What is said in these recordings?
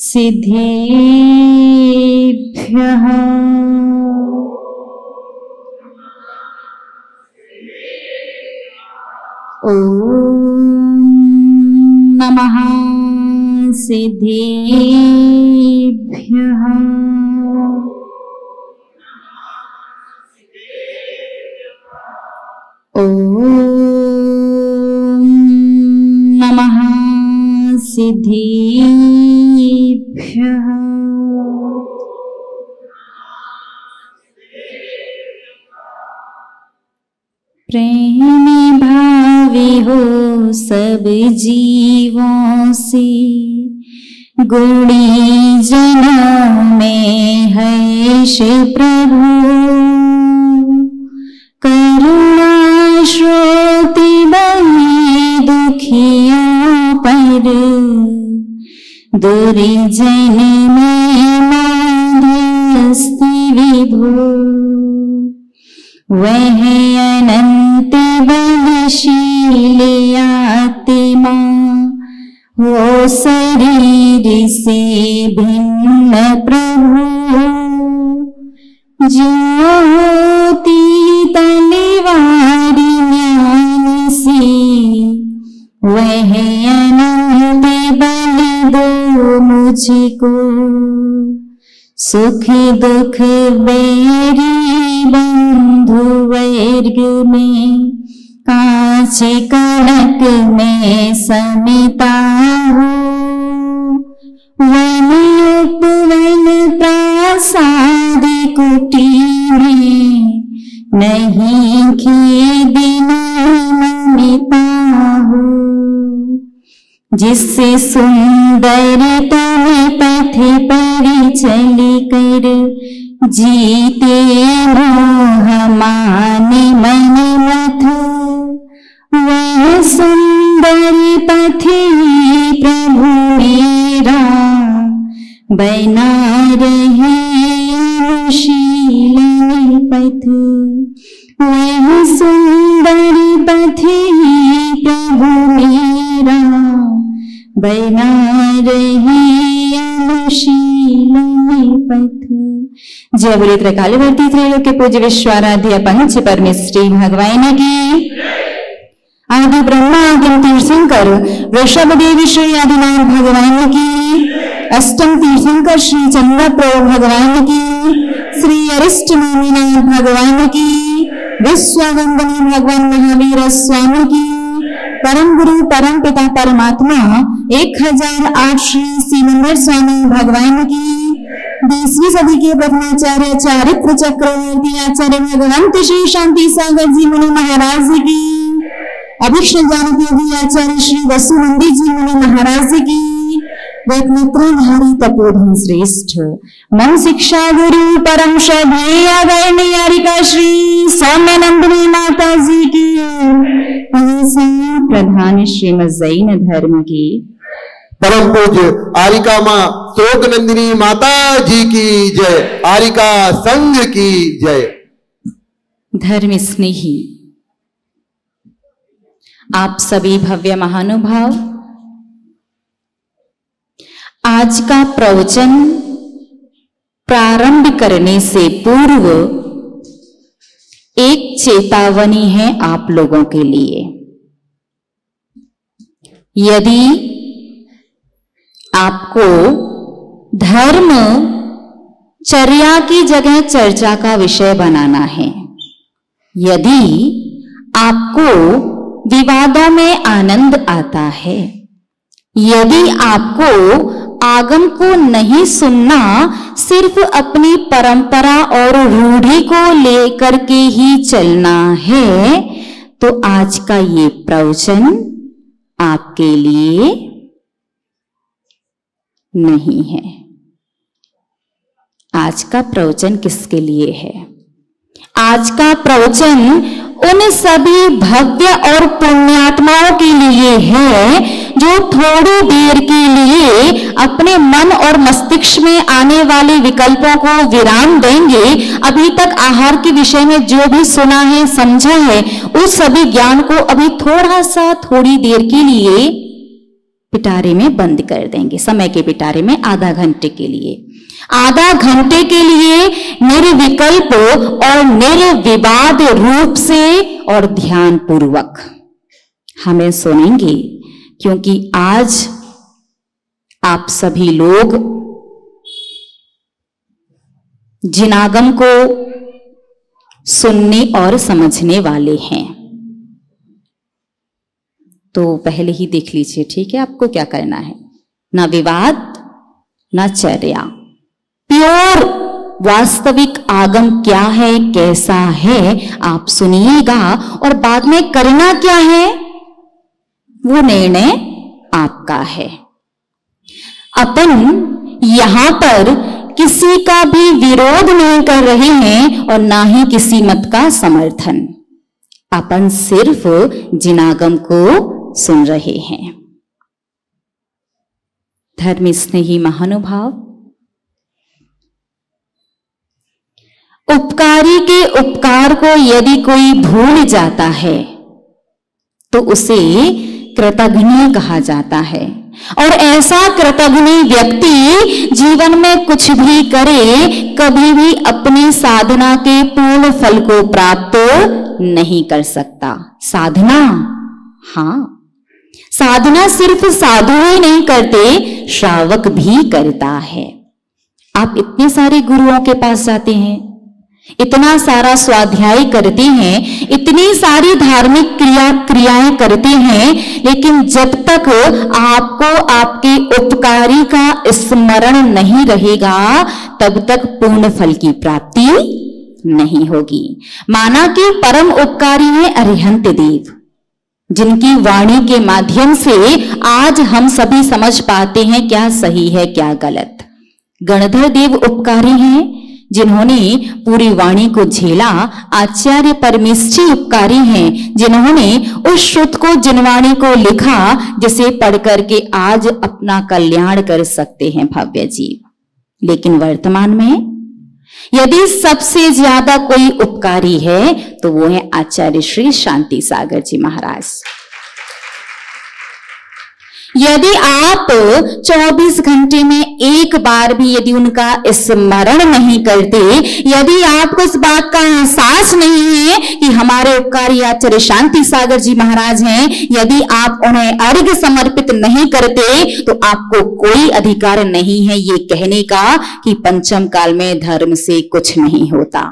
सिद्धेभ्यः ॐ नमः सिद्धेभ्यः ॐ नमः सिद्धेभ्यः प्रेमी भावी हो सब जीवों से, गुणी जनों में हर्ष प्रभु, करुणा श्रोति बहे दुखियों पर, दुर्जन में मध्यस्थी विभो, वह अनंत बलशील आत्मा हो शरीर से भिन्न प्रभु, ज्योति तलवार ज्ञान से, वह अनंत बल दो मुझको, सुख दुख बैरी बंधु वर्ग में, कांच कणक में समिता हो, वन उपवन प्रासाद कुटी में, नहीं खेद नमिता हो, जिससे सुंदर तुम पथ पर चल कर, जीते मोह मान मन मथ, वह सुंदर पथ प्रभु मेरा, बना रहे अनुशील पथ, वह सुंदर पथ प्रभु मेरा, बना रहे अनुशील पथ। जय बोले त्रकालवर्ती त्रैलोक्य पूज्य विश्वाराध्य पंच परमेश्वरी भगवान की, आदि ब्रह्मा आदिम तीर्थंकर वृषभ देवी श्री आदिनाथ भगवान की, अष्टम तीर्थंकर श्री चंद्र प्रभु भगवान की, श्री अरिष्ट नामीनाथ भगवान की, विश्ववंदनी भगवान महावीर स्वामी की, परम गुरु परम पिता परमात्मा 1008 श्री सिमंदर स्वामी भगवान की, 20वीं सदी के प्रथमाचार्य चारित्र चक्रवर्ती आचार्य भगवंत श्री शांति सागर जी मुनि महाराज की, अभिष्ण जानक योगी आचार्य श्री वसुनंदी जी मुनि महाराज की, रत्नत्रयधारी तपोधन श्रेष्ठ मन शिक्षा गुरु परम श्रद्धेय आदरणीयारिका श्री सौम्यानंदिनी माता जी की, प्रधान श्रीमद जैन धर्म की, परम पूज्य आरिका माँ शोक नंदिनी माता जी की जय, आरिका संघ की जय। धर्म स्नेही आप सभी भव्य महानुभाव, आज का प्रवचन प्रारंभ करने से पूर्व एक चेतावनी है आप लोगों के लिए। यदि आपको धर्म चर्या की जगह चर्चा का विषय बनाना है, यदि आपको विवादों में आनंद आता है, यदि आपको आगम को नहीं सुनना, सिर्फ अपनी परंपरा और रूढ़ी को लेकर के ही चलना है, तो आज का ये प्रवचन आपके लिए नहीं है। आज का प्रवचन किसके लिए है? आज का प्रवचन उन सभी भव्य और पुण्यात्माओं के लिए है जो थोड़ी देर के लिए अपने मन और मस्तिष्क में आने वाले विकल्पों को विराम देंगे। अभी तक आहार के विषय में जो भी सुना है, समझा है, उस सभी ज्ञान को अभी थोड़ा सा, थोड़ी देर के लिए पिटारे में बंद कर देंगे, समय के पिटारे में आधा घंटे के लिए। आधा घंटे के लिए निर्विकल्प और निर्विवाद रूप से और ध्यान पूर्वक हमें सुनेंगे, क्योंकि आज आप सभी लोग जिनागम को सुनने और समझने वाले हैं। तो पहले ही देख लीजिए, ठीक है, आपको क्या करना है। ना विवाद ना चर्या, प्योर वास्तविक आगम क्या है, कैसा है, आप सुनिएगा और बाद में करना क्या है वो निर्णय आपका है। अपन यहां पर किसी का भी विरोध नहीं कर रहे हैं और ना ही किसी मत का समर्थन, अपन सिर्फ जिनागम को सुन रहे हैं। धर्म स्नेही महानुभाव, उपकारी के उपकार को यदि कोई भूल जाता है तो उसे कृतघ्न कहा जाता है, और ऐसा कृतघ्न व्यक्ति जीवन में कुछ भी करे कभी भी अपनी साधना के पूर्ण फल को प्राप्त नहीं कर सकता। साधना, हाँ, साधना सिर्फ साधु ही नहीं करते, श्रावक भी करता है। आप इतने सारे गुरुओं के पास जाते हैं, इतना सारा स्वाध्याय करते हैं, इतनी सारी धार्मिक क्रियाएं करते हैं, लेकिन जब तक आपको आपके उपकारी का स्मरण नहीं रहेगा तब तक पूर्ण फल की प्राप्ति नहीं होगी। माना कि परम उपकारी है अरिहंत देव, जिनकी वाणी के माध्यम से आज हम सभी समझ पाते हैं क्या सही है क्या गलत। गणधर देव उपकारी हैं, जिन्होंने पूरी वाणी को झेला। आचार्य परमेष्ठी उपकारी हैं, जिन्होंने उस श्रुत को, जिनवाणी को लिखा, जिसे पढ़ करके आज अपना कल्याण कर सकते हैं भव्य जीव। लेकिन वर्तमान में यदि सबसे ज्यादा कोई उपकारी है तो वो है आचार्य श्री शांति सागर जी महाराज। यदि आप 24 घंटे में एक बार भी यदि उनका स्मरण नहीं करते, यदि आपको इस बात का एहसास नहीं है कि हमारे उपकारी आचार्य शांति सागर जी महाराज हैं, यदि आप उन्हें अर्घ्य समर्पित नहीं करते तो आपको कोई अधिकार नहीं है ये कहने का कि पंचम काल में धर्म से कुछ नहीं होता।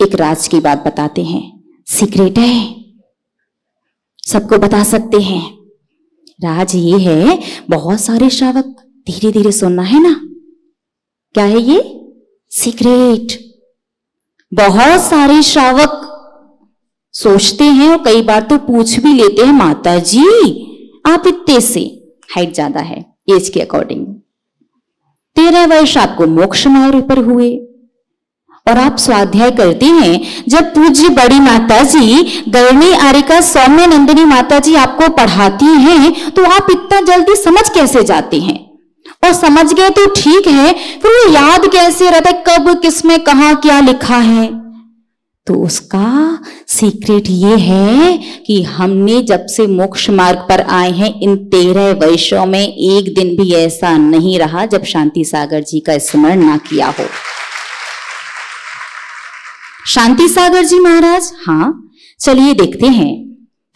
एक राज की बात बताते हैं, सीक्रेट है, सबको बता सकते हैं। राज ये है, बहुत सारे श्रावक, धीरे धीरे सुनना है ना, क्या है ये सीक्रेट। बहुत सारे श्रावक सोचते हैं और कई बार तो पूछ भी लेते हैं, माता जी आप इतने से, हाइट ज्यादा है एज के अकॉर्डिंग, 13 वर्ष आपको मोक्ष मार्ग पर हुए और आप स्वाध्याय करते हैं। जब पूज्य बड़ी माता जी गरणी आरिका सौम्य नंदिनी माता जी आपको पढ़ाती हैं तो आप इतना जल्दी समझ कैसे जाते हैं? और समझ गए तो ठीक है, फिर वो याद कैसे रहता है कब किसमें कहा क्या लिखा है? तो उसका सीक्रेट ये है कि हमने जब से मोक्ष मार्ग पर आए हैं, इन 13 वर्षों में एक दिन भी ऐसा नहीं रहा जब शांति सागर जी का स्मरण ना किया हो। शांति सागर जी महाराज, हाँ, चलिए देखते हैं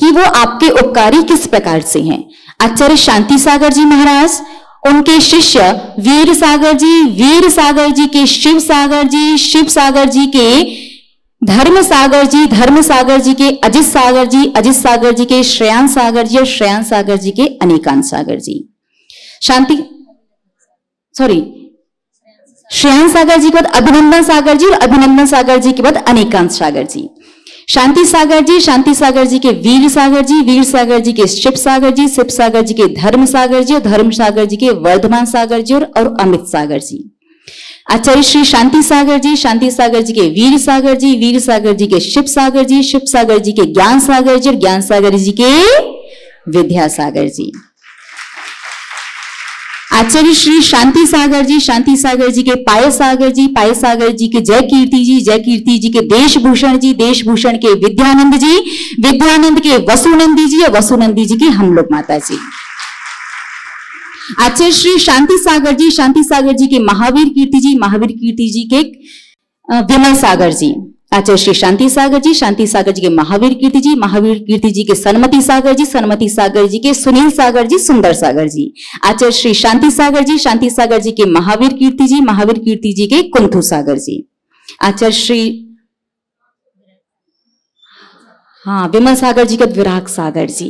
कि वो आपके उपकारी किस प्रकार से हैं। आचार्य शांति सागर जी महाराज, उनके शिष्य वीर सागर जी के शिव सागर जी के धर्म सागर जी के अजित सागर जी के श्रेयान सागर जी और श्रेयान सागर जी के अनेकांत सागर जी। श्रेयान सागर जी के बाद अभिनंदन सागर जी और अभिनंदन सागर जी के बाद अनेकांत सागर जी। शांति सागर जी के वीर सागर जी के शिव सागर जी के धर्म सागर जी और धर्म सागर जी के वर्धमान सागर जी और अमित सागर जी। आचार्य श्री शांति सागर जी के वीर सागर जी के शिव सागर जी के ज्ञान सागर जी और ज्ञान सागर जी के विद्या सागर जी। आचार्य श्री शांति सागर जी के पाय सागर जी के जय कीर्ति जी के देशभूषण के विद्यानंद के वसुनंदी जी और वसुनंदी जी की हम लोग माता जी। आचार्य श्री शांति सागर जी, शांति सागर जी के महावीर कीर्ति जी, महावीर कीर्ति जी के विमल सागर जी। आचार्य श्री शांति सागर जी, शांति सागर जी के महावीर कीर्ति जी, महावीर कीर्ति जी के सन्मति सागर जी, सन्मति सागर जी के सुनील सागर जी, सुंदर सागर जी। आचार्य श्री शांति सागर जी, शांति सागर जी के महावीर कीर्ति जी, महावीर कीर्ति जी के कुंथु सागर जी। आचार्य श्री विमल सागर जी का विराग सागर जी,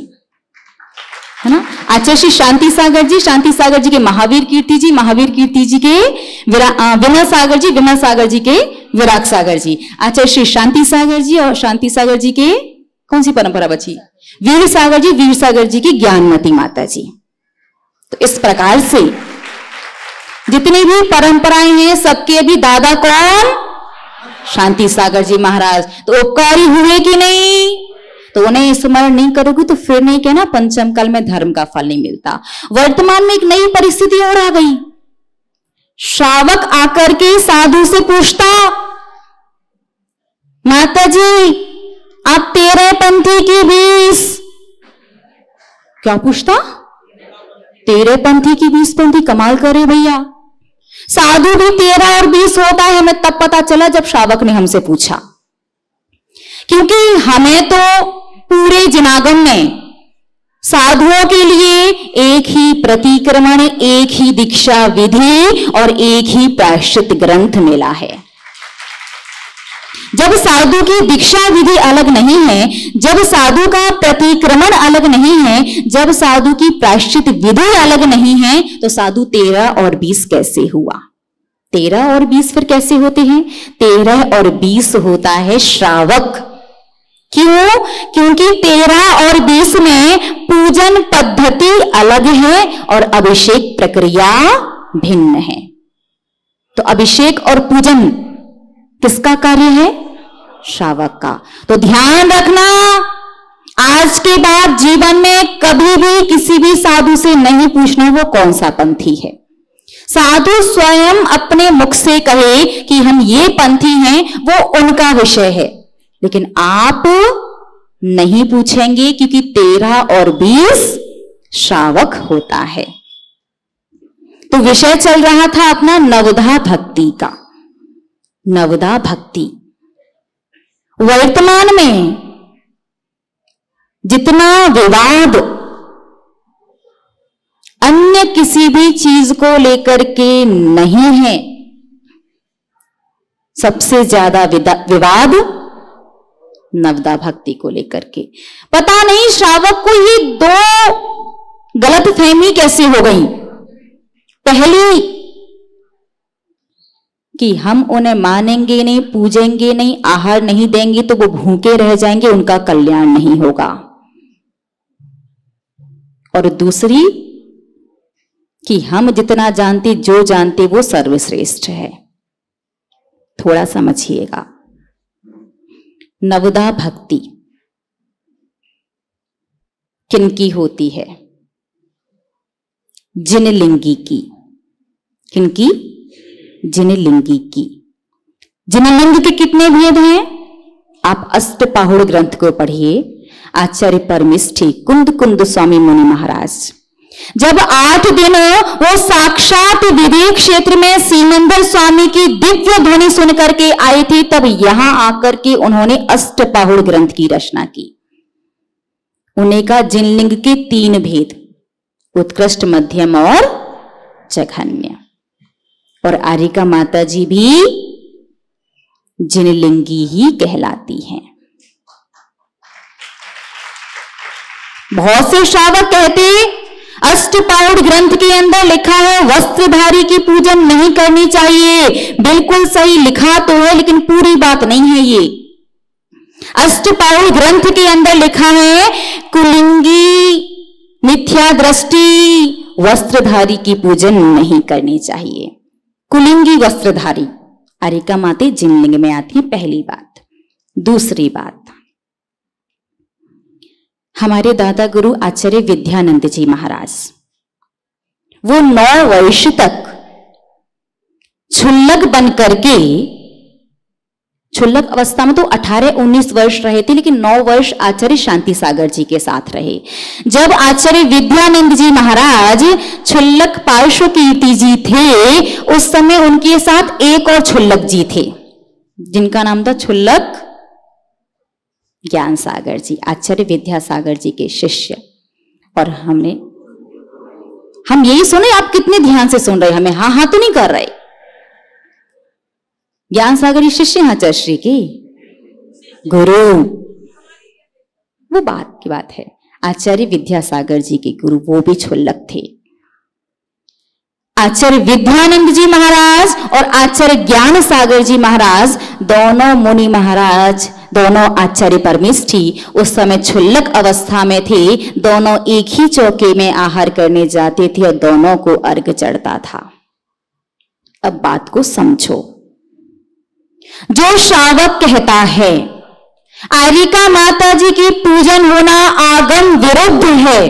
है ना। आचार्य श्री शांति सागर जी, शांति सागर जी के महावीर कीर्ति जी, महावीर कीर्ति जी के विमल सागर जी, विमल सागर जी के विराग सागर जी। आचार्य श्री शांति सागर जी और शांति सागर जी के कौन सी परंपरा बची? वीर सागर जी, वीर सागर जी की ज्ञानमती माता जी। तो इस प्रकार से जितनी भी परंपराएं हैं सबके भी दादा कौन? शांति सागर जी महाराज। तो उपकारी हुए कि नहीं? तो उन्हें स्मरण नहीं करोगे तो फिर नहीं कहना पंचम काल में धर्म का फल नहीं मिलता। वर्तमान में एक नई परिस्थिति और आ गई। श्रावक आकर के साधु से पूछता, माता जी आप 13 पंथी की 20। क्या पूछता? 13 पंथी की 20 पंथी। कमाल करे भैया, साधु भी 13 और 20 होता है। हमें तब पता चला जब श्रावक ने हमसे पूछा, क्योंकि हमें तो पूरे जिनागम में साधुओं के लिए एक ही प्रतिक्रमण, एक ही दीक्षा विधि और एक ही प्रायश्चित ग्रंथ मिला है। जब साधु की दीक्षा विधि अलग नहीं है, जब साधु का प्रतिक्रमण अलग नहीं है, जब साधु की प्रायश्चित विधि अलग नहीं है, तो साधु 13 और 20 कैसे हुआ? 13 और 20 फिर कैसे होते हैं? 13 और 20 होता है श्रावक। क्यों? क्योंकि 13 और 20 में पूजन पद्धति अलग है और अभिषेक प्रक्रिया भिन्न है। तो अभिषेक और पूजन किसका कार्य है? श्रावक का। तो ध्यान रखना, आज के बाद जीवन में कभी भी किसी भी साधु से नहीं पूछना वो कौन सा पंथी है। साधु स्वयं अपने मुख से कहे कि हम ये पंथी हैं, वो उनका विषय है, लेकिन आप नहीं पूछेंगे क्योंकि 13 और 20 श्रावक होता है। तो विषय चल रहा था अपना नवधा भक्ति का। नवधा भक्ति वर्तमान में जितना विवाद अन्य किसी भी चीज को लेकर के नहीं है, सबसे ज्यादा विवाद नवदा भक्ति को लेकर के। पता नहीं श्रावक को ये 2 गलतफहमी कैसे हो गई। पहली कि हम उन्हें मानेंगे नहीं, पूजेंगे नहीं, आहार नहीं देंगे तो वो भूखे रह जाएंगे, उनका कल्याण नहीं होगा। और दूसरी कि हम जितना जानते, जो जानते वो सर्वश्रेष्ठ है। थोड़ा समझिएगा। नवदा भक्ति किनकी होती है? जिनलिंगी की। किनकी? जिनलिंगी की। जिनलिंग के कितने भेद हैं? आप अष्टपाहुड़ ग्रंथ को पढ़िए। आचार्य परमिष्ठी कुंद कुंद स्वामी मुनि महाराज जब 8 दिन वो साक्षात विवेक क्षेत्र में सीमंदर स्वामी की दिव्य ध्वनि सुन करके आए थे, तब यहां आकर के उन्होंने अष्टपाहुड़ ग्रंथ की रचना की। उन्हें का जिनलिंग के 3 भेद, उत्कृष्ट, मध्यम और जघन्य। और आरिका माता जी भी जिनलिंगी ही कहलाती हैं। बहुत से श्रावक कहते अष्टपाहुड़ ग्रंथ के अंदर लिखा है वस्त्रधारी की पूजन नहीं करनी चाहिए। बिल्कुल सही लिखा तो है, लेकिन पूरी बात नहीं है ये। अष्टपाहुड़ ग्रंथ के अंदर लिखा है कुलिंगी मिथ्या दृष्टि वस्त्रधारी की पूजन नहीं करनी चाहिए। कुलिंगी वस्त्रधारी आरिका माते जिनलिंग में आती है, पहली बात। दूसरी बात, हमारे दादा गुरु आचार्य विद्यानंद जी महाराज वो 9 वर्ष तक क्षुल्लक बन करके क्षुल्लक अवस्था में तो 18-19 वर्ष रहे थे, लेकिन 9 वर्ष आचार्य शांति सागर जी के साथ रहे। जब आचार्य विद्यानंद जी महाराज क्षुल्लक पार्श्वकीर्ति जी थे, उस समय उनके साथ एक और क्षुल्लक जी थे जिनका नाम था क्षुल्लक ज्ञान सागर जी, आचार्य विद्यासागर जी के शिष्य। और हम यही सुने, आप कितने ध्यान से सुन रहे, हमें हाँ हाँ तो नहीं कर रहे। ज्ञान सागर जी शिष्य हैं आचार्य श्री की, गुरु वो बात की बात है। आचार्य विद्यासागर जी के गुरु वो भी क्षुल्लक थे। आचार्य विद्यानंद जी महाराज और आचार्य ज्ञान सागर जी महाराज, दोनों मुनि महाराज, दोनों आचार्य परमेष्ठी उस समय क्षुल्लक अवस्था में थे। दोनों एक ही चौके में आहार करने जाते थे और दोनों को अर्घ चढ़ता था। अब बात को समझो। जो श्रावक कहता है आरिका माता जी की पूजन होना आगम विरुद्ध है,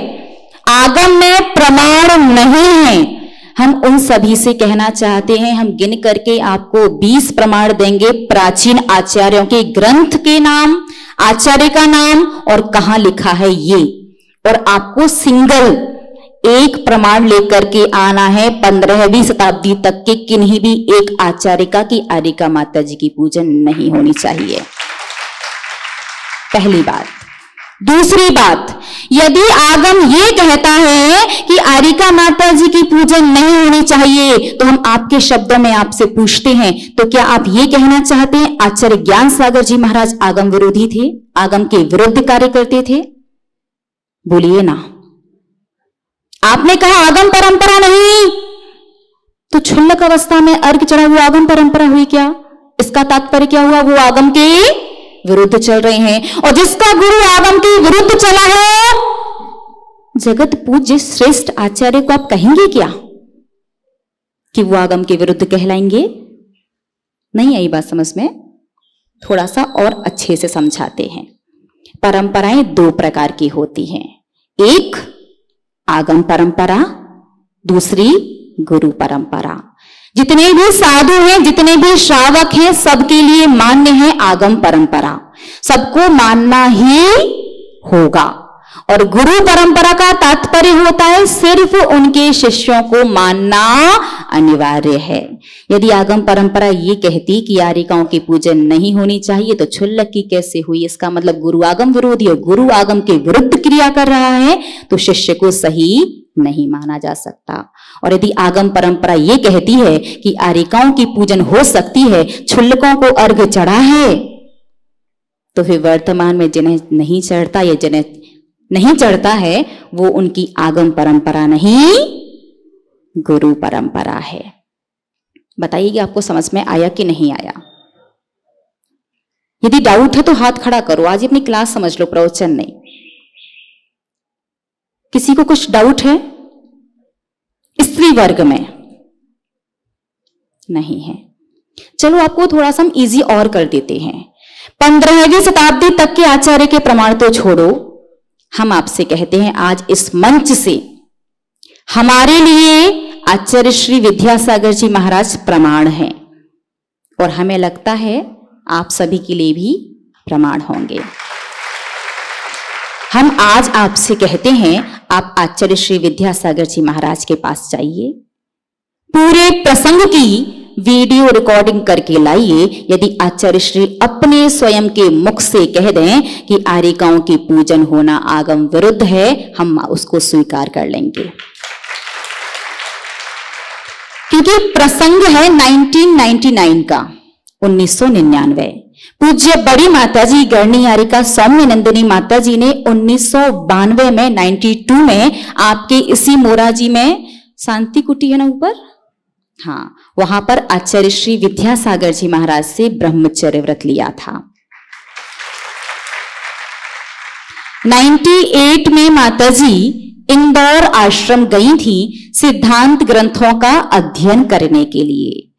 आगम में प्रमाण नहीं है, हम उन सभी से कहना चाहते हैं, हम गिन करके आपको 20 प्रमाण देंगे प्राचीन आचार्यों के ग्रंथ के नाम, आचार्य का नाम और कहां लिखा है ये, और आपको सिंगल एक प्रमाण लेकर के आना है 15वीं शताब्दी तक के किन्हीं भी एक आचार्य का कि आरिका माता जी की पूजन नहीं होनी चाहिए। पहली बात। दूसरी बात, यदि आगम ये कहता है कि आरिका माता जी की पूजन नहीं होनी चाहिए, तो हम आपके शब्दों में आपसे पूछते हैं, तो क्या आप ये कहना चाहते हैं आचार्य ज्ञान सागर जी महाराज आगम विरोधी थे, आगम के विरुद्ध कार्य करते थे? बोलिए ना। आपने कहा आगम परंपरा नहीं, तो क्षुल्लक अवस्था में अर्घ चढ़ा हुआ आगम परंपरा हुई क्या? इसका तात्पर्य क्या हुआ? वो आगम के विरुद्ध चल रहे हैं। और जिसका गुरु आगम के विरुद्ध चला है, जगत पूज्य श्रेष्ठ आचार्य को आप कहेंगे क्या कि वो आगम के विरुद्ध कहलाएंगे? नहीं आई बात समझ में? थोड़ा सा और अच्छे से समझाते हैं। परंपराएं 2 प्रकार की होती हैं, एक आगम परंपरा, दूसरी गुरु परंपरा। जितने भी साधु हैं, जितने भी श्रावक हैं, सबके लिए मान्य है आगम परंपरा, सबको मानना ही होगा। और गुरु परंपरा का तात्पर्य होता है सिर्फ उनके शिष्यों को मानना अनिवार्य है। यदि आगम परंपरा ये कहती कि आरिकाओं की पूजन नहीं होनी चाहिए, तो क्षुल्लक की कैसे हुई? इसका मतलब गुरु आगम विरोधी और गुरु आगम के विरुद्ध क्रिया कर रहा है, तो शिष्य को सही नहीं माना जा सकता। और यदि आगम परंपरा ये कहती है कि आरिकाओं की पूजन हो सकती है, क्षुल्लकों को अर्घ चढ़ा है, तो फिर वर्तमान में जिन्हें नहीं चढ़ता या जिन्हें नहीं चढ़ता है, वो उनकी आगम परंपरा नहीं, गुरु परंपरा है। बताइए कि आपको समझ में आया कि नहीं आया? यदि डाउट है तो हाथ खड़ा करो। आज अपनी क्लास समझ लो, प्रवचन नहीं। किसी को कुछ डाउट है? स्त्री वर्ग में नहीं है। चलो आपको थोड़ा सा हम इजी और कर देते हैं। 15वीं शताब्दी तक के आचार्य के प्रमाण तो छोड़ो, हम आपसे कहते हैं आज इस मंच से हमारे लिए आचार्य श्री विद्यासागर जी महाराज प्रमाण हैं, और हमें लगता है आप सभी के लिए भी प्रमाण होंगे। हम आज आपसे कहते हैं आप आचार्य श्री विद्यासागर जी महाराज के पास जाइए, पूरे प्रसंग की वीडियो रिकॉर्डिंग करके लाइए। यदि आचार्य श्री अपने स्वयं के मुख से कह दें कि आरिकाओं की पूजन होना आगम विरुद्ध है, हम उसको स्वीकार कर लेंगे, क्योंकि प्रसंग है 1999 का, 1999। पूज्य बड़ी माता जी गढ़नी आरिका सौम्य नंदिनी माता जी ने 1992 में 92 में आपके इसी मोराजी में शांति कुटी है ना ऊपर, हाँ, वहां पर आचार्य श्री विद्यासागर जी महाराज से ब्रह्मचर्य व्रत लिया था। 98 में माताजी इंदौर आश्रम गई थी सिद्धांत ग्रंथों का अध्ययन करने के लिए,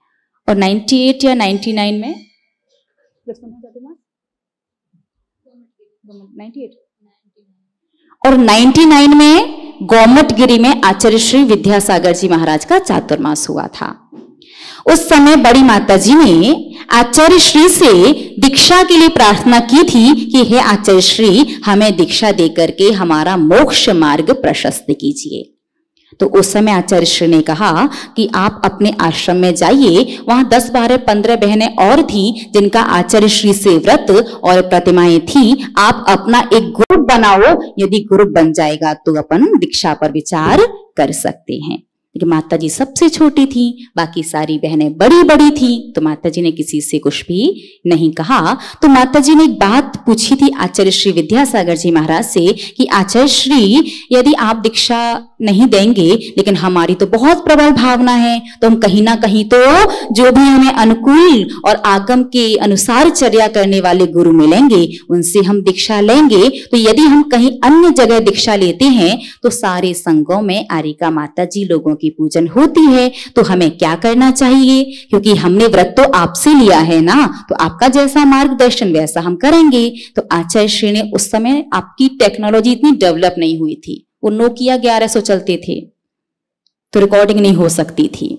और 98 या 99 में 98 और 99 में गोमटगिरी में आचार्य श्री विद्यासागर जी महाराज का चातुर्मास हुआ था। उस समय बड़ी माता जी ने आचार्य श्री से दीक्षा के लिए प्रार्थना की थी कि हे आचार्य श्री, हमें दीक्षा देकर के हमारा मोक्ष मार्ग प्रशस्त कीजिए। तो उस समय आचार्य श्री ने कहा कि आप अपने आश्रम में जाइए, वहां 10, 12, 15 बहनें और थी जिनका आचार्य श्री से व्रत और प्रतिमाएं थी। आप अपना एक ग्रुप बनाओ, यदि ग्रुप बन जाएगा तो अपन दीक्षा पर विचार कर सकते हैं। लेकिन माता जी सबसे छोटी थी, बाकी सारी बहनें बड़ी बड़ी थी, तो माता जी ने किसी से कुछ भी नहीं कहा। तो माता जी ने एक बात पूछी थी आचार्य श्री विद्यासागर जी महाराज से कि आचार्य श्री, यदि आप दीक्षा नहीं देंगे लेकिन हमारी तो बहुत प्रबल भावना है, तो हम कहीं ना कहीं तो जो भी हमें अनुकूल और आगम के अनुसार चर्या करने वाले गुरु मिलेंगे उनसे हम दीक्षा लेंगे। तो यदि हम कहीं अन्य जगह दीक्षा लेते हैं तो सारे संघों में आरिका माता जी लोगों की पूजन होती है, तो हमें क्या करना चाहिए? क्योंकि हमने व्रत तो आपसे लिया है ना, तो आपका जैसा मार्गदर्शन वैसा हम करेंगे। तो आचार्य श्री ने, उस समय आपकी टेक्नोलॉजी इतनी डेवलप नहीं हुई थी, वो नोकिया 1100 चलते थे, तो रिकॉर्डिंग नहीं हो सकती थी।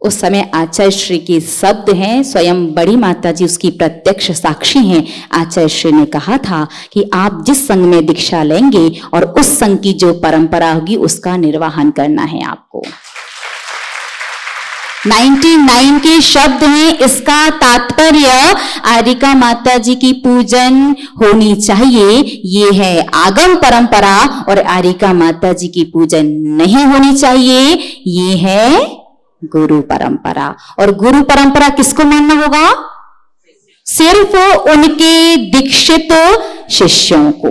उस समय आचार्य श्री के शब्द हैं, स्वयं बड़ी माता जी उसकी प्रत्यक्ष साक्षी हैं। आचार्य श्री ने कहा था कि आप जिस संघ में दीक्षा लेंगे और उस संघ की जो परंपरा होगी उसका निर्वहन करना है आपको। 99 के शब्द हैं, इसका तात्पर्य आरिका माता जी की पूजन होनी चाहिए, ये है आगम परंपरा, और आरिका माता जी की पूजन नहीं होनी चाहिए, ये है गुरु परंपरा। और गुरु परंपरा किसको मानना होगा? सिर्फ उनके दीक्षित शिष्यों को।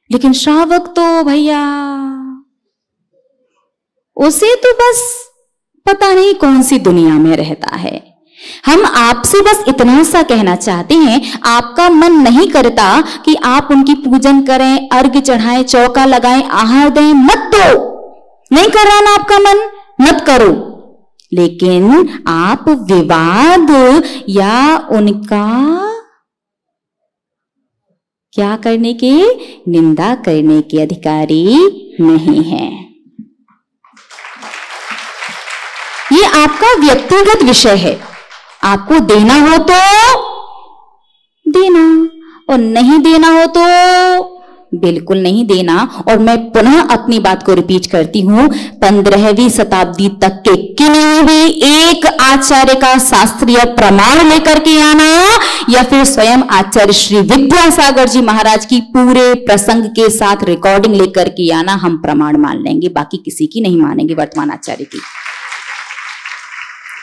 लेकिन श्रावक तो भैया, उसे तो बस पता नहीं कौन सी दुनिया में रहता है। हम आपसे बस इतना सा कहना चाहते हैं, आपका मन नहीं करता कि आप उनकी पूजन करें, अर्घ्य चढ़ाएं, चौका लगाएं, आहार दें, मत दो। नहीं कर रहा ना आपका मन, मत करो। लेकिन आप विवाद या उनका क्या करने के, निंदा करने के अधिकारी नहीं है। ये आपका व्यक्तिगत विषय है, आपको देना हो तो देना और नहीं देना हो तो बिल्कुल नहीं देना। और मैं पुनः अपनी बात को रिपीट करती हूं, 15वीं शताब्दी तक के किन्हीं भी एक आचार्य का शास्त्रीय प्रमाण लेकर के आना, या फिर स्वयं आचार्य श्री विद्यासागर जी महाराज की पूरे प्रसंग के साथ रिकॉर्डिंग लेकर के आना, हम प्रमाण मान लेंगे, बाकी किसी की नहीं मानेंगे, वर्तमान आचार्य की।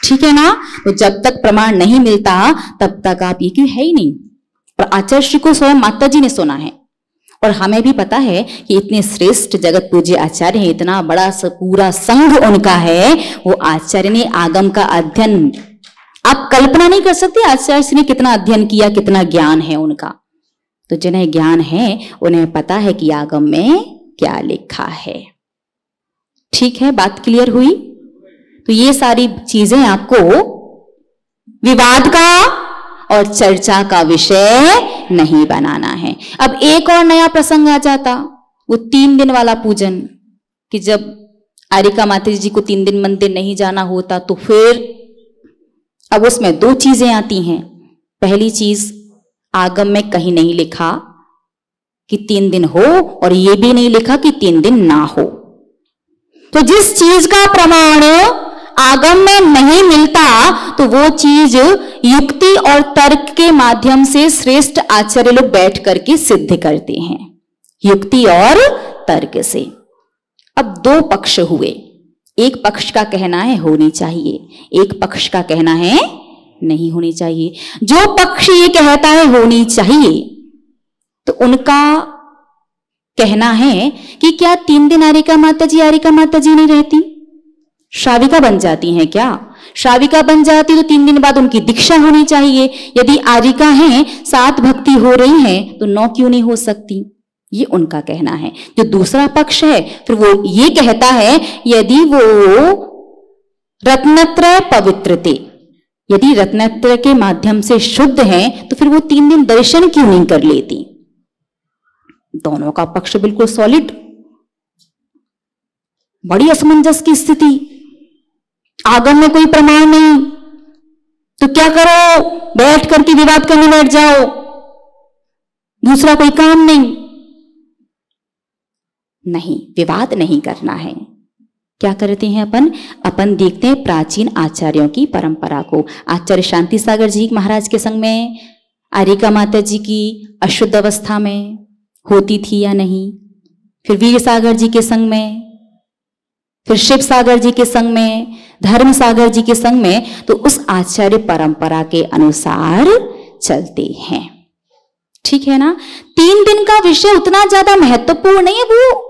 ठीक है ना? तो जब तक प्रमाण नहीं मिलता तब तक आप ये क्यों है ही नहीं। और आचार्य श्री को स्वयं माता जी ने सुना है, और हमें भी पता है कि इतने श्रेष्ठ जगत पूज्य आचार्य हैं, इतना बड़ा पूरा संघ उनका है। वो आचार्य ने आगम का अध्ययन, आप कल्पना नहीं कर सकते आचार्य श्री ने कितना अध्ययन किया, कितना ज्ञान है उनका। तो जिन्हें ज्ञान है उन्हें पता है कि आगम में क्या लिखा है। ठीक है, बात क्लियर हुई? तो ये सारी चीजें आपको विवाद का और चर्चा का विषय नहीं बनाना है। अब एक और नया प्रसंग आ जाता, वो 3 दिन वाला पूजन, कि जब आरिका माता जी को 3 दिन मंदिर नहीं जाना होता तो फिर अब उसमें 2 चीजें आती हैं। पहली चीज, आगम में कहीं नहीं लिखा कि 3 दिन हो, और ये भी नहीं लिखा कि 3 दिन ना हो। तो जिस चीज का प्रमाण आगम में नहीं मिलता तो वो चीज युक्ति और तर्क के माध्यम से श्रेष्ठ आचार्य लोग बैठ करके सिद्ध करते हैं, युक्ति और तर्क से। अब 2 पक्ष हुए, एक पक्ष का कहना है होनी चाहिए, एक पक्ष का कहना है नहीं होनी चाहिए। जो पक्ष ये कहता है होनी चाहिए, तो उनका कहना है कि क्या 3 दिन आरिका माता जी नहीं रहती, श्राविका बन जाती हैं क्या? श्राविका बन जाती तो 3 दिन बाद उनकी दीक्षा होनी चाहिए। यदि आरिका हैं, 7 भक्ति हो रही हैं, तो 9 क्यों नहीं हो सकती? ये उनका कहना है। जो दूसरा पक्ष है फिर वो ये कहता है, यदि वो रत्नत्रय पवित्रते, यदि रत्नत्रय के माध्यम से शुद्ध हैं, तो फिर वो 3 दिन दर्शन क्यों नहीं कर लेती? दोनों का पक्ष बिल्कुल सॉलिड, बड़ी असमंजस की स्थिति। आगम में कोई प्रमाण नहीं, तो क्या करो, बैठ करके विवाद करने बैठ जाओ, दूसरा कोई काम नहीं, विवाद नहीं करना है। क्या करते हैं अपन देखते हैं प्राचीन आचार्यों की परंपरा को। आचार्य शांति सागर जी महाराज के संग में आरिका माता जी की अशुद्ध अवस्था में होती थी या नहीं, फिर वीर सागर जी के संग में, फिर शिव सागर जी के संग में, धर्म सागर जी के संग में, तो उस आचार्य परंपरा के अनुसार चलते हैं। ठीक है ना। 3 दिन का विषय उतना ज्यादा महत्वपूर्ण नहीं है, वो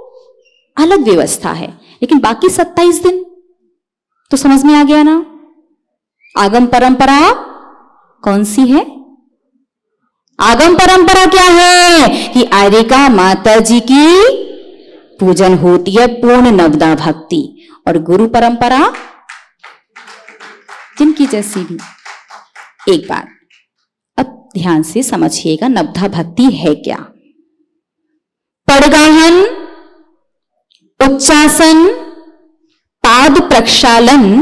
अलग व्यवस्था है, लेकिन बाकी 27 दिन तो समझ में आ गया ना। आगम परंपरा कौन सी है? आगम परंपरा क्या है कि आरिका माता जी की पूजन होती है, पूर्ण नवदा भक्ति। और गुरु परंपरा जिनकी जैसी भी। एक बार अब ध्यान से समझिएगा, नवदा भक्ति है क्या? पड़गाहन, उच्चासन, पाद प्रक्षालन,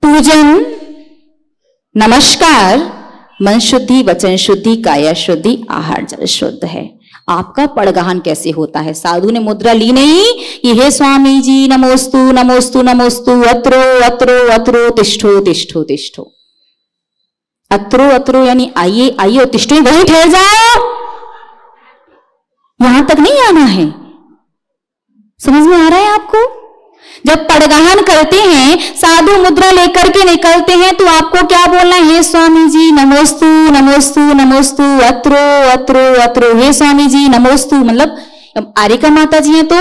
पूजन, नमस्कार, मन शुद्धि, वचन शुद्धि, काया शुद्धि, आहार जल शुद्ध है। आपका पड़गाहन कैसे होता है? साधु ने मुद्रा ली नहीं कि हे स्वामी जी नमोस्तु नमोस्तु नमोस्तु, अत्रो अत्रो अत्रो, तिष्ठो तिष्ठो तिष्ठो। अत्रो अत्रो यानी आइए आइए और तिष्ठो, वहीं ठहर जाओ, यहां तक नहीं आना है। समझ में आ रहा है आपको? जब पड़गाहन करते हैं, साधु मुद्रा लेकर के निकलते हैं, तो आपको क्या बोलना है? हे स्वामी जी नमोस्तु नमोस्तु नमोस्तु, अत्रो अत्रो अत्रो, हे स्वामी जी नमोस्तु। मतलब आरिका माता जी हैं तो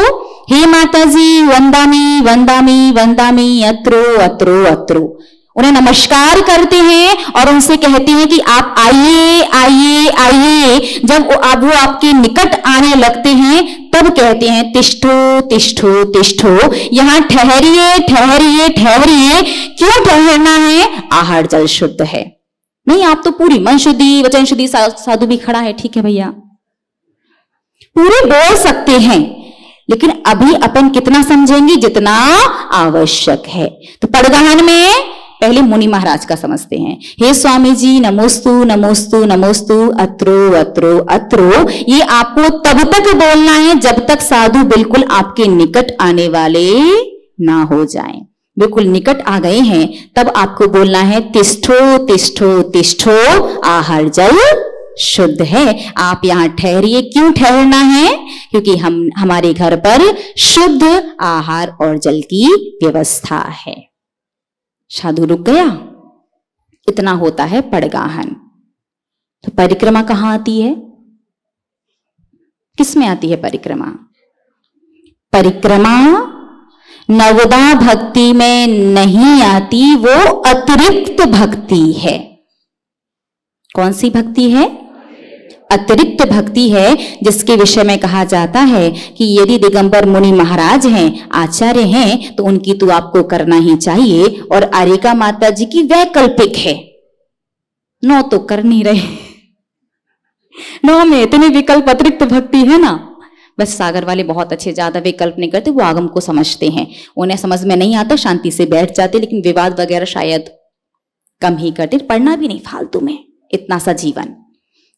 हे माता जी वंदामी वंदामी वंदामी, अत्रो अत्रो अत्रो। उन्हें नमस्कार करते हैं और उनसे कहते हैं कि आप आइए आइए आइए। जब वो आपके निकट आने लगते हैं तब कहते हैं तिष्ठो तिष्ठो तिष्ठो, यहां ठहरिए ठहरिए ठहरिए। क्यों ठहरना है? आहार जल शुद्ध है। नहीं, आप तो पूरी मन शुद्धि, वचन शुद्धि, साधु भी खड़ा है, ठीक है भैया, पूरे बोल सकते हैं, लेकिन अभी अपन कितना समझेंगे? जितना आवश्यक है। तो पड़गाहन में पहले मुनि महाराज का समझते हैं। हे स्वामी जी नमोस्तु नमोस्तु नमोस्तु, अत्रो अत्रो अत्रो। ये आपको तब तक बोलना है जब तक साधु बिल्कुल आपके निकट आने वाले ना हो जाएं। बिल्कुल निकट आ गए हैं तब आपको बोलना है तिष्ठो तिष्ठो तिष्ठो, आहार जल शुद्ध है। आप यहां ठहरिए। क्यों ठहरना है? क्योंकि हमारे घर पर शुद्ध आहार और जल की व्यवस्था है। साधु रुक गया, इतना होता है पड़गाहन। तो परिक्रमा कहां आती है? किस में आती है परिक्रमा? परिक्रमा नवदा भक्ति में नहीं आती, वो अतिरिक्त भक्ति है। कौन सी भक्ति है? अतिरिक्त भक्ति है, जिसके विषय में कहा जाता है कि यदि दिगंबर मुनि महाराज हैं, आचार्य हैं, तो उनकी तो आपको करना ही चाहिए। और आरिका माता जी की वैकल्पिक है। 9 तो कर नहीं रहे, 9 में इतने विकल्प अतिरिक्त भक्ति है ना। बस सागर वाले बहुत अच्छे, ज्यादा विकल्प नहीं करते, वो आगम को समझते हैं, उन्हें समझ में नहीं आता, शांति से बैठ जाते, लेकिन विवाद वगैरह शायद कम ही करते, पढ़ना भी नहीं फालतू में इतना सा जीवन।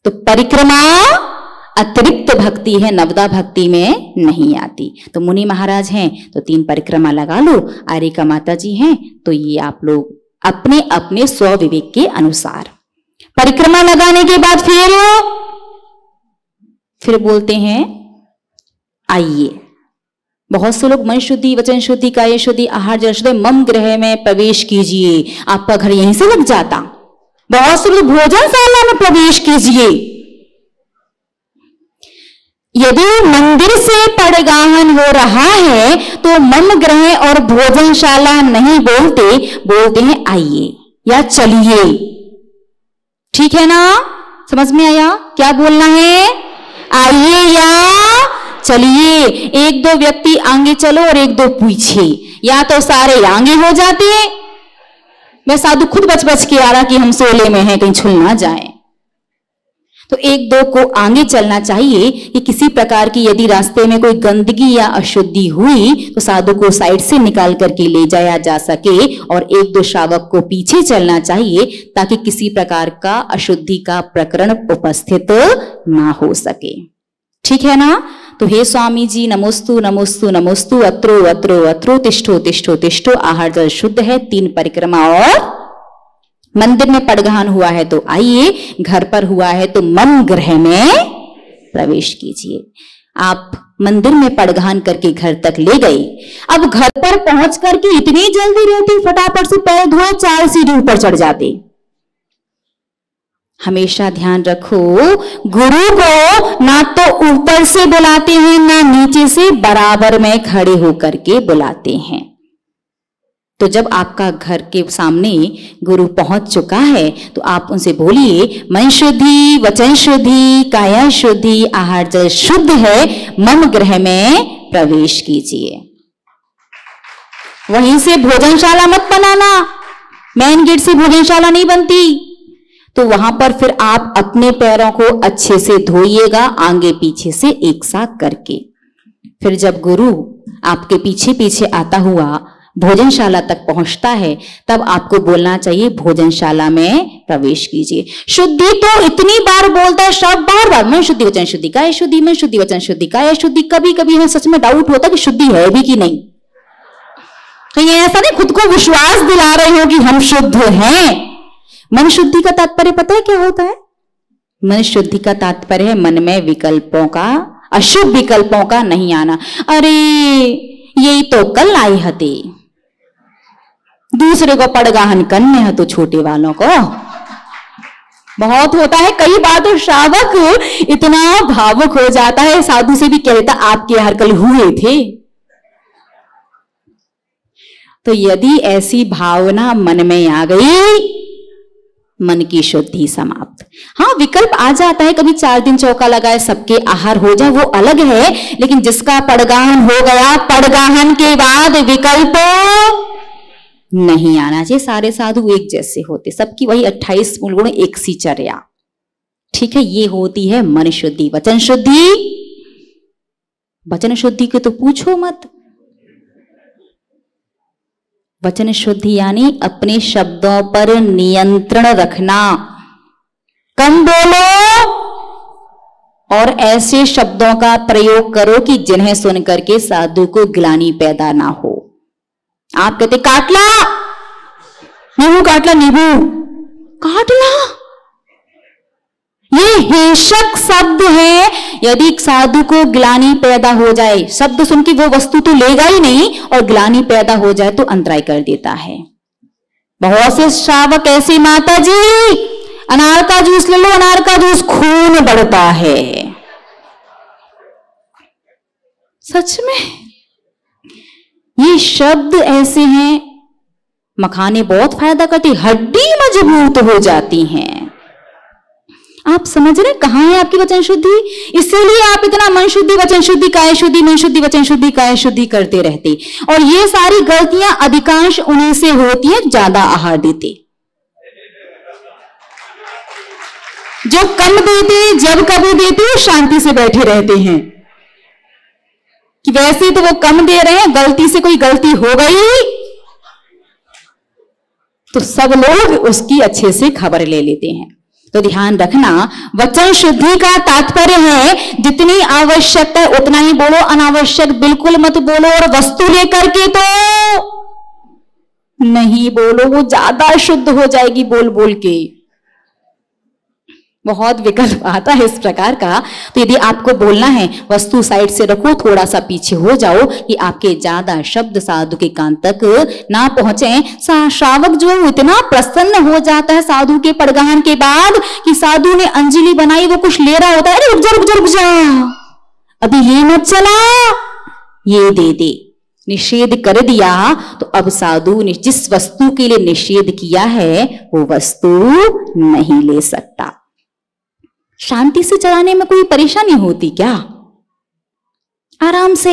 तो परिक्रमा अतिरिक्त भक्ति है, नवदा भक्ति में नहीं आती। तो मुनि महाराज हैं तो 3 परिक्रमा लगा लो, आरिका माता जी हैं तो ये आप लोग अपने अपने स्व विवेक के अनुसार परिक्रमा लगाने के बाद फिर बोलते हैं आइए। बहुत से लोग मन शुद्धि, वचन शुद्धि, काया शुद्धि, आहार जल शुद्धि, मम गृह में प्रवेश कीजिए, आपका घर यहीं से लग जाता। बहुत से लोग भोजनशाला में प्रवेश कीजिए। यदि मंदिर से पड़गाहन हो रहा है तो मम गृह और भोजनशाला नहीं बोलते, बोलते हैं आइए या चलिए। ठीक है ना? समझ में आया क्या बोलना है? आइए या चलिए। 1-2 व्यक्ति आगे चलो और 1-2 पीछे, या तो सारे आगे हो जाते। मैं साधु खुद बच बच के आ रहा कि हम सोले में हैं, कहीं छुल ना जाए। तो एक दो को आगे चलना चाहिए कि किसी प्रकार की यदि रास्ते में कोई गंदगी या अशुद्धि हुई तो साधु को साइड से निकाल करके ले जाया जा सके, और एक दो श्रावक को पीछे चलना चाहिए ताकि किसी प्रकार का अशुद्धि का प्रकरण उपस्थित ना हो सके। ठीक है ना? तो हे स्वामी जी, नमोस्तु नमोस्तु नमोस्तु, अत्रो अत्रो अत्रो, तिष्ठो तिष्ठो तिष्ठो, आहार जल शुद्ध है, 3 परिक्रमा, और मंदिर में पड़गान हुआ है तो आइए, घर पर हुआ है तो मम गृह में प्रवेश कीजिए। आप मंदिर में पड़गान करके घर तक ले गए, अब घर पर पहुंच करके इतनी जल्दी रहती, फटाफट से पैर धोए 4 सीढ़ी ऊपर चढ़ जाते। हमेशा ध्यान रखो, गुरु को ना तो ऊपर से बुलाते हैं ना नीचे से, बराबर में खड़े होकर के बुलाते हैं। तो जब आपका घर के सामने गुरु पहुंच चुका है तो आप उनसे बोलिए, मन शुद्धि, वचन शुद्धि, काया शुद्धि, आहार जल शुद्ध है, मम गृह में प्रवेश कीजिए। वहीं से भोजनशाला मत बनाना, मेन गेट से भोजनशाला नहीं बनती। तो वहां पर फिर आप अपने पैरों को अच्छे से धोइएगा, आगे पीछे से एक साथ करके। फिर जब गुरु आपके पीछे पीछे आता हुआ भोजनशाला तक पहुंचता है, तब आपको बोलना चाहिए, भोजनशाला में प्रवेश कीजिए। शुद्धि तो इतनी बार बोलता है सब, बार बार, मैं शुद्धि वचन शुद्धि काय शुद्धि, मैं शुद्धि वचन शुद्धि काय शुद्धि। कभी कभी हमें सच में डाउट होता कि शुद्धि है भी कि नहीं। तो ये ऐसा नहीं खुद को विश्वास दिला रहे हो कि हम शुद्ध हैं। मन शुद्धि का तात्पर्य पता है क्या होता है? मन शुद्धि का तात्पर्य है मन में विकल्पों का, अशुभ विकल्पों का नहीं आना। अरे यही तो कल आई हती, दूसरे को पड़गाहन करने है तो छोटे वालों को बहुत होता है। कई बार तो श्रावक इतना भावुक हो जाता है, साधु से भी कह देता आपके यहाँ कल हुए थे। तो यदि ऐसी भावना मन में आ गई, मन की शुद्धि समाप्त। हाँ, विकल्प आ जाता है, कभी 4 दिन चौका लगाए सबके आहार हो जाए वो अलग है, लेकिन जिसका पड़गाहन हो गया, पड़गाहन के बाद विकल्प नहीं आना चाहिए। सारे साधु एक जैसे होते, सबकी वही 28 मूल गुण, एक सी चर्या। ठीक है, ये होती है मन शुद्धि। वचन शुद्धि, वचन शुद्धि के तो पूछो मत। वचन शुद्धि यानी अपने शब्दों पर नियंत्रण रखना, कम बोलो और ऐसे शब्दों का प्रयोग करो कि जिन्हें सुन करके साधु को ग्लानि पैदा ना हो। आप कहते काटला, नींबू काटला, नींबू काटला, ये हिंसक शब्द है। यदि साधु को ग्लानि पैदा हो जाए, शब्द सुन के वो वस्तु तो लेगा ही नहीं, और ग्लानि पैदा हो जाए तो अंतराय कर देता है। बहुत से श्रावक ऐसे, माता जी अनार का जूस ले लो, अनार का जूस खून बढ़ता है। सच में ये शब्द ऐसे हैं। मखाने बहुत फायदा करती, हड्डी मजबूत हो जाती हैं। आप समझ रहे कहां है आपकी वचन शुद्धि? इसीलिए आप इतना मन शुद्धि, वचन शुद्धि, काय शुद्धि, मन शुद्धि, वचन शुद्धि, काय शुद्धि करते रहते। और ये सारी गलतियां अधिकांश उन्हीं से होती है ज्यादा आहार देते। जो कम देते, जब कभी देते, वो शांति से बैठे रहते हैं कि वैसे तो वो कम दे रहे हैं, गलती से कोई गलती हो गई तो सब लोग उसकी अच्छे से खबर ले लेते हैं। तो ध्यान रखना, वचन शुद्धि का तात्पर्य है जितनी आवश्यकता है उतना ही बोलो, अनावश्यक बिल्कुल मत बोलो। और वस्तु लेकर के तो नहीं बोलो, वो ज्यादा शुद्ध हो जाएगी बोल बोल के। बहुत विकल्प आता है इस प्रकार का। तो यदि आपको बोलना है, वस्तु साइड से रखो, थोड़ा सा पीछे हो जाओ कि आपके ज्यादा शब्द साधु के कान तक ना पहुंचे। श्रावक जो है इतना प्रसन्न हो जाता है साधु के पड़गाहन के बाद कि साधु ने अंजलि बनाई, वो कुछ ले रहा होता है, अरे रुक जा रुक जा रुक जा, अभी ये मत चला, ये दे दे। निषेध कर दिया तो अब साधु ने जिस वस्तु के लिए निषेध किया है वो वस्तु नहीं ले सकता। शांति से चलाने में कोई परेशानी होती क्या? आराम से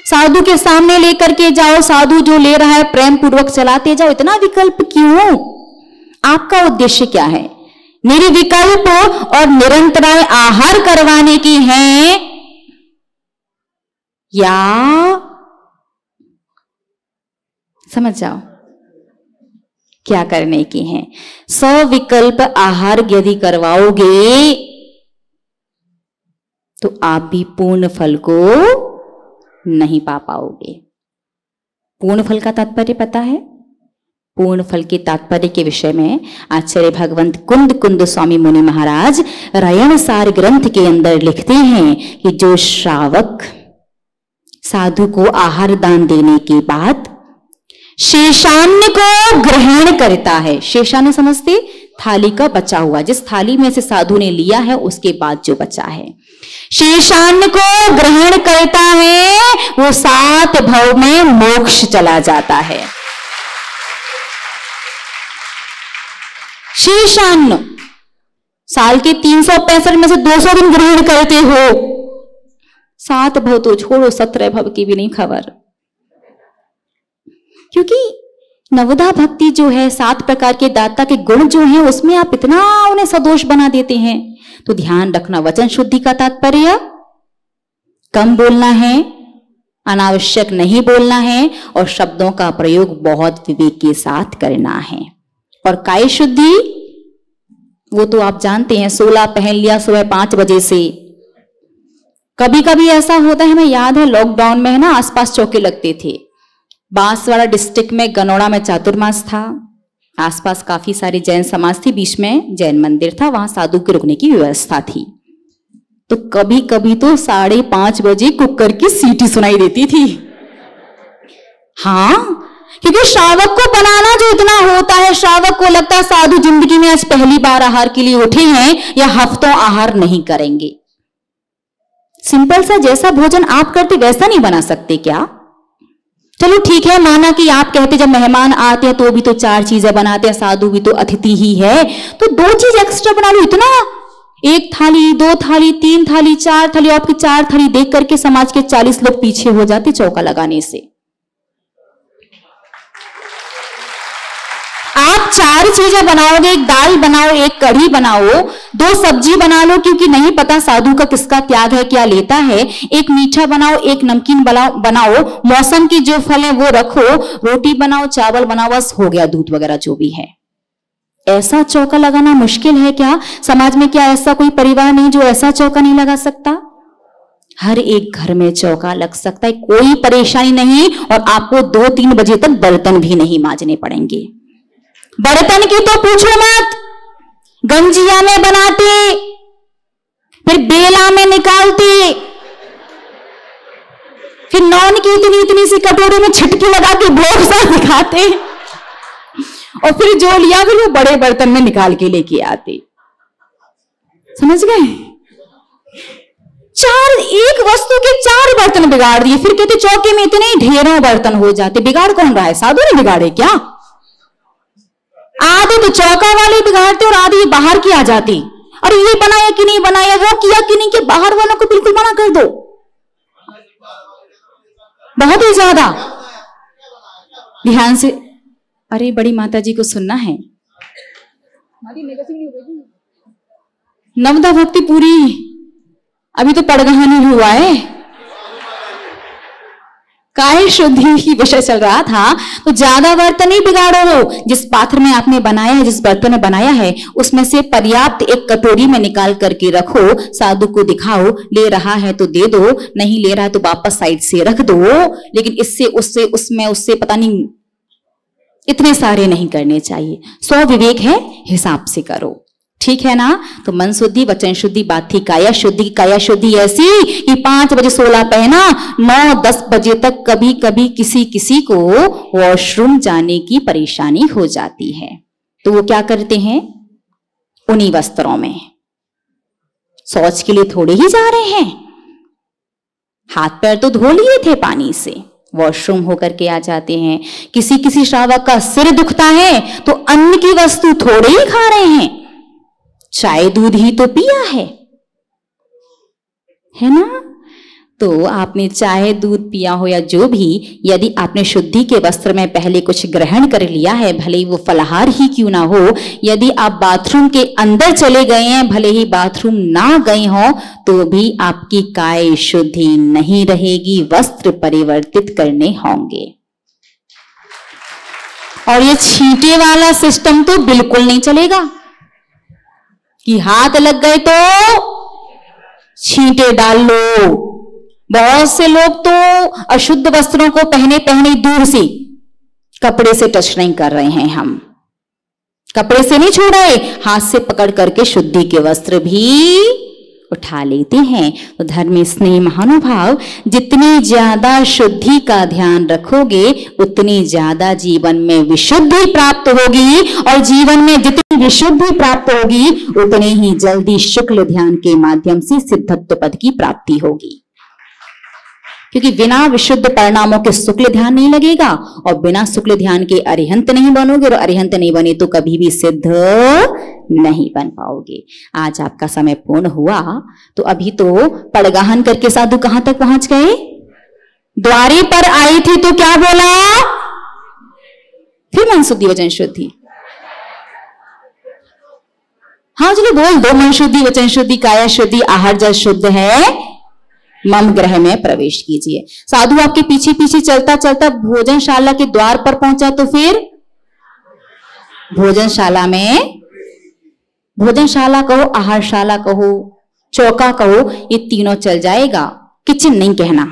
साधु के सामने लेकर के जाओ, साधु जो ले रहा है प्रेम पूर्वक चलाते जाओ। इतना विकल्प क्यों? आपका उद्देश्य क्या है? निर्विकल्प और निरंतर आहार करवाने की है या समझ जाओ क्या करने की है। सविकल्प आहार यदि करवाओगे तो आप भी पूर्ण फल को नहीं पा पाओगे। पूर्ण फल का तात्पर्य पता है? पूर्ण फल के तात्पर्य के विषय में आचार्य भगवंत कुंद कुंद स्वामी मुनि महाराज रायण सार ग्रंथ के अंदर लिखते हैं कि जो श्रावक साधु को आहार दान देने के बाद शेषान्न को ग्रहण करता है, शेषान्न समझते? थाली का बचा हुआ, जिस थाली में से साधु ने लिया है उसके बाद जो बचा है, शेषान्न को ग्रहण करता है, वो 7 भव में मोक्ष चला जाता है। शेषान्न साल के 365 में से 200 दिन ग्रहण करते हो, 7 भव तो छोड़ो, 17 भव की भी नहीं खबर। क्योंकि नवदा भक्ति जो है, 7 प्रकार के दाता के गुण जो हैं, उसमें आप इतना उन्हें सदोष बना देते हैं। तो ध्यान रखना, वचन शुद्धि का तात्पर्य कम बोलना है, अनावश्यक नहीं बोलना है और शब्दों का प्रयोग बहुत विवेक के साथ करना है। और काय शुद्धि वो तो आप जानते हैं, 16 पहन लिया सुबह 5 बजे से। कभी कभी ऐसा होता है, हमें याद है लॉकडाउन में है ना, आसपास चौके लगते थे। बांसवाड़ा डिस्ट्रिक्ट में गनौड़ा में चातुर्मास था, आसपास काफी सारी जैन समाज थी, बीच में जैन मंदिर था, वहां साधु के रुकने की व्यवस्था थी। तो कभी कभी तो 5:30 बजे कुकर की सीटी सुनाई देती थी। हाँ, क्योंकि श्रावक को बनाना जो इतना होता है, श्रावक को लगता है साधु जिंदगी में आज पहली बार आहार के लिए उठे हैं या हफ्तों आहार नहीं करेंगे। सिंपल सा जैसा भोजन आप करते वैसा नहीं बना सकते क्या? चलो ठीक है, माना कि आप कहते जब मेहमान आते हैं तो भी तो 4 चीजें बनाते हैं, साधु भी तो अतिथि ही है, तो 2 चीज एक्स्ट्रा बना लो। इतना 1 थाली, 2 थाली, 3 थाली, 4 थाली, आपकी 4 थाली देख करके समाज के 40 लोग पीछे हो जाते चौका लगाने से। आप 4 चीजें बनाओगे, एक दाल बनाओ, एक कढ़ी बनाओ, 2 सब्जी बना लो, क्योंकि नहीं पता साधु का किसका त्याग है, क्या लेता है। एक मीठा बनाओ, एक नमकीन बनाओ, मौसम की जो फल है वो रखो, रोटी बनाओ, चावल बनाओ, बस हो गया, दूध वगैरह जो भी है। ऐसा चौका लगाना मुश्किल है क्या? समाज में क्या ऐसा कोई परिवार नहीं जो ऐसा चौका नहीं लगा सकता? हर एक घर में चौका लग सकता है, कोई परेशानी नहीं। और आपको 2-3 बजे तक बर्तन भी नहीं मांजने पड़ेंगे। बर्तन की तो पूछो मत, गंजिया में बनाते, फिर बेला में निकालते, फिर नॉन की इतनी सी कटोरी में छिटकी लगा के भोग सा दिखाते, और फिर जो लिया फिर वो बड़े बर्तन में निकाल के लेके आते। समझ गए? 1 वस्तु के 4 बर्तन बिगाड़ दिए, फिर कहते चौके में इतने ढेरों बर्तन हो जाते। बिगाड़ कौन रहा है? साधु ने बिगाड़े क्या? आधे तो चौका वाले बिगाड़ते और आधे बाहर की आ जाती। और ये बनाया कि नहीं बनाया, वो किया कि नहीं, कि बाहर वालों को बिल्कुल मना कर दो, बहुत ही ज्यादा ध्यान से। अरे बड़ी माता जी को सुनना है, नवदा भक्ति पूरी अभी तो पड़गहा नहीं हुआ है। काय शुद्धि की विषय चल रहा था, तो ज्यादा बर्तन नहीं बिगाड़ो। जिस पात्र में आपने बनाया है, जिस बर्तन में बनाया है, उसमें से पर्याप्त एक कटोरी में निकाल करके रखो, साधु को दिखाओ, ले रहा है तो दे दो, नहीं ले रहा है तो वापस साइड से रख दो। लेकिन इससे उससे उसमें उससे पता नहीं इतने सारे नहीं करने चाहिए। 100 विवेक है, हिसाब से करो, ठीक है ना? तो मन शुद्धि, वचन शुद्धि बात थी। काया शुद्धि, काया शुद्धि ऐसी कि 5 बजे 16 पहना, 9-10 बजे तक कभी कभी किसी को वॉशरूम जाने की परेशानी हो जाती है, तो वो क्या करते हैं, उन्हीं वस्त्रों में शौच के लिए थोड़े ही जा रहे हैं, हाथ पैर तो धो लिए थे पानी से, वॉशरूम होकर के आ जाते हैं। किसी श्रावक का सिर दुखता है तो अन्न की वस्तु थोड़े ही खा रहे हैं, चाय दूध ही तो पिया है ना? तो आपने चाहे दूध पिया हो या जो भी, यदि आपने शुद्धि के वस्त्र में पहले कुछ ग्रहण कर लिया है, भले ही वो फलाहार ही क्यों ना हो, यदि आप बाथरूम के अंदर चले गए हैं, भले ही बाथरूम ना गए हो, तो भी आपकी काय शुद्धि नहीं रहेगी, वस्त्र परिवर्तित करने होंगे। और ये छींटे वाला सिस्टम तो बिल्कुल नहीं चलेगा कि हाथ लग गए तो छींटे डाल लो। बहुत से लोग तो अशुद्ध वस्त्रों को पहने पहने दूर से, कपड़े से टच नहीं कर रहे हैं, हम कपड़े से नहीं छू रहे, हाथ से पकड़ करके शुद्धि के वस्त्र भी उठा लेते हैं। तो धर्म स्नेह महानुभाव, जितनी ज्यादा शुद्धि का ध्यान रखोगे उतनी ज्यादा जीवन में विशुद्धि प्राप्त होगी, और जीवन में जितनी विशुद्धि प्राप्त होगी उतने ही जल्दी शुक्ल ध्यान के माध्यम से सिद्धत्व पद की प्राप्ति होगी। क्योंकि बिना विशुद्ध परिणामों के शुक्ल ध्यान नहीं लगेगा, और बिना शुक्ल ध्यान के अरिहंत नहीं बनोगे, और अरिहंत नहीं बने तो कभी भी सिद्ध नहीं बन पाओगे। आज आपका समय पूर्ण हुआ, तो अभी तो पड़गाहन करके साधु कहां तक पहुंच गए? द्वारे पर आई थी तो क्या बोला? फिर मन शुद्धि वचन शुद्धि। हाँ चलो बोल दो, मन शुद्धि वचन शुद्धि काया शुद्धि आहार जल शुद्ध है, मम ग्रह में प्रवेश कीजिए। साधु आपके पीछे पीछे चलता चलता भोजनशाला के द्वार पर पहुंचा, तो फिर भोजनशाला में, भोजनशाला कहो, आहारशाला कहो, चौका कहो, ये तीनों चल जाएगा। किचन नहीं कहना,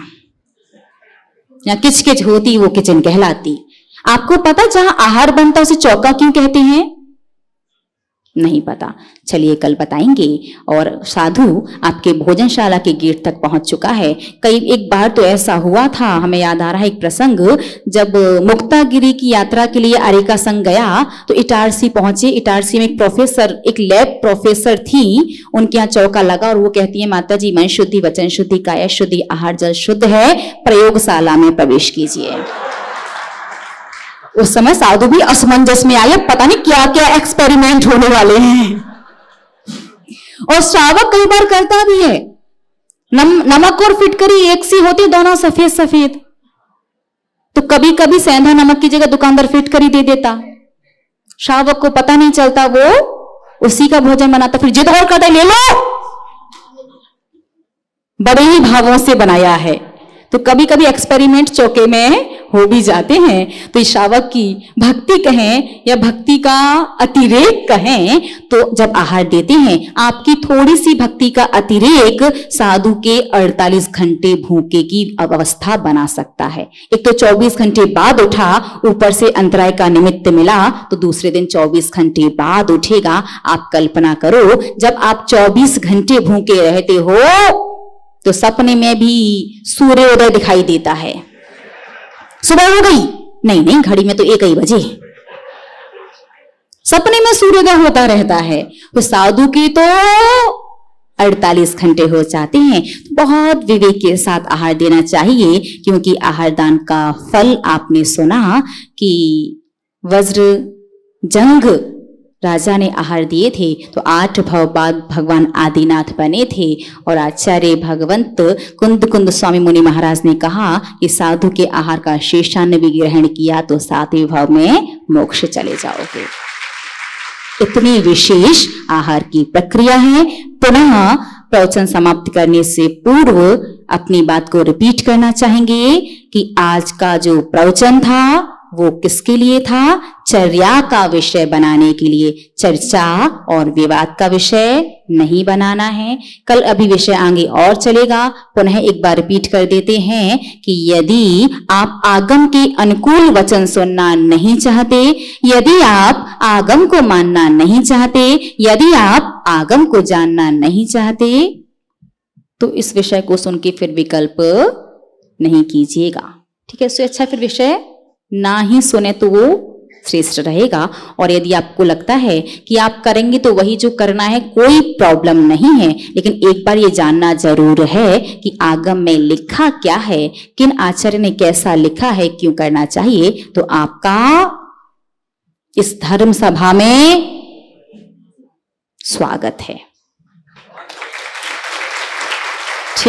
या किच किच होती वो किचन कहलाती। आपको पता जहां आहार बनता उसे चौका क्यों कहते हैं? नहीं पता, चलिए कल बताएंगे। और साधु आपके भोजनशाला के गेट तक पहुंच चुका है। एक बार तो ऐसा हुआ था, हमें याद आ रहा है एक प्रसंग, जब मुक्तागिरी की यात्रा के लिए आरिका संघ गया तो इटारसी पहुंचे। इटारसी में एक प्रोफेसर, एक लैब प्रोफेसर थी, उनके यहाँ चौका लगा और वो कहती है, माता जी मन शुद्धि वचन शुद्धि काया शुद्धि आहार जल शुद्ध है, प्रयोगशाला में प्रवेश कीजिए। उस समय साधु भी असमंजस में आया, पता नहीं क्या क्या एक्सपेरिमेंट होने वाले हैं। और श्रावक कई बार करता भी है, नमक और फिटकरी एक सी होती, दोनों सफेद सफेद, तो कभी कभी सेंधा नमक की जगह दुकानदार फिटकरी दे देता, श्रावक को पता नहीं चलता, वो उसी का भोजन बनाता, फिर जिद और करता, ले लो, बड़े ही भावों से बनाया है। तो कभी कभी एक्सपेरिमेंट चौके में हो भी जाते हैं। तो इस श्रावक की भक्ति कहें या भक्ति का अतिरेक कहें, तो जब आहार देते हैं, आपकी थोड़ी सी भक्ति का अतिरेक साधु के 48 घंटे भूखे की अवस्था बना सकता है। एक तो 24 घंटे बाद उठा, ऊपर से अंतराय का निमित्त मिला, तो दूसरे दिन 24 घंटे बाद उठेगा। आप कल्पना करो, जब आप 24 घंटे भूखे रहते हो तो सपने में भी सूर्योदय दिखाई देता है। सुबह हो गई, नहीं नहीं, घड़ी में तो 1 ही बजे, सपने में सूर्योदय होता रहता है। तो साधु की तो 48 घंटे हो जाते हैं। तो बहुत विवेक के साथ आहार देना चाहिए, क्योंकि आहार दान का फल आपने सुना कि वज्र जंग राजा ने आहार दिए थे, तो 8 भव बाद भगवान आदिनाथ बने थे। और आचार्य भगवंत कुंद स्वामी मुनि महाराज ने कहा कि साधु के आहार का शेषान्न भी ग्रहण किया तो 7वें भव में मोक्ष चले जाओगे। इतनी विशेष आहार की प्रक्रिया है। पुनः प्रवचन समाप्त करने से पूर्व अपनी बात को रिपीट करना चाहेंगे कि आज का जो प्रवचन था वो किसके लिए था? चर्या का विषय बनाने के लिए। चर्चा और विवाद का विषय नहीं बनाना है। कल अभी विषय आगे और चलेगा। पुनः एक बार रिपीट कर देते हैं कि यदि आप आगम के अनुकूल वचन सुनना नहीं चाहते, यदि आप आगम को मानना नहीं चाहते, यदि आप आगम को जानना नहीं चाहते, तो इस विषय को सुन के फिर विकल्प नहीं कीजिएगा। ठीक है, इससे अच्छा फिर विषय ना ही सुने तो वो श्रेष्ठ रहेगा। और यदि आपको लगता है कि आप करेंगे तो वही जो करना है, कोई प्रॉब्लम नहीं है, लेकिन एक बार ये जानना जरूर है कि आगम में लिखा क्या है, किन आचार्य ने कैसा लिखा है, क्यों करना चाहिए, तो आपका इस धर्म सभा में स्वागत है। ठीक।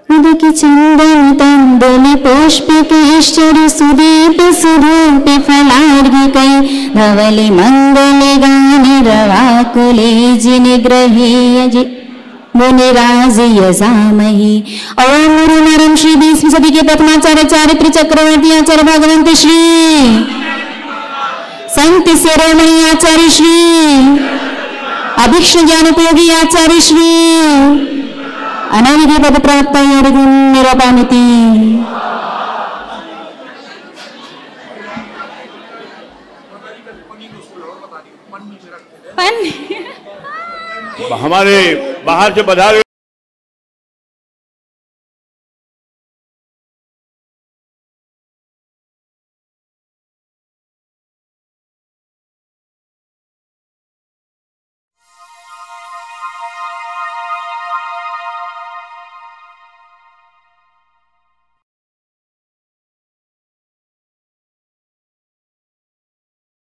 उदक चंदन तंदुल पुष्प केशर सुदीप सुरूप फलार्घ्य कई धवल मंगल गान रवाकुले जिन ग्रहे मुनिराज यजामहि। ओम नरम श्री भीष्म सदी के प्रथमाचार्य चारित्र चक्रवर्ती आचार्य भगवंत श्री संत शिरोमणि आचार्य श्री अभीक्ष्ण ज्ञानोपयोगी आचार्य श्री अनाविधि पद प्राप्त निरपामिति। हमारे बाहर से पधारे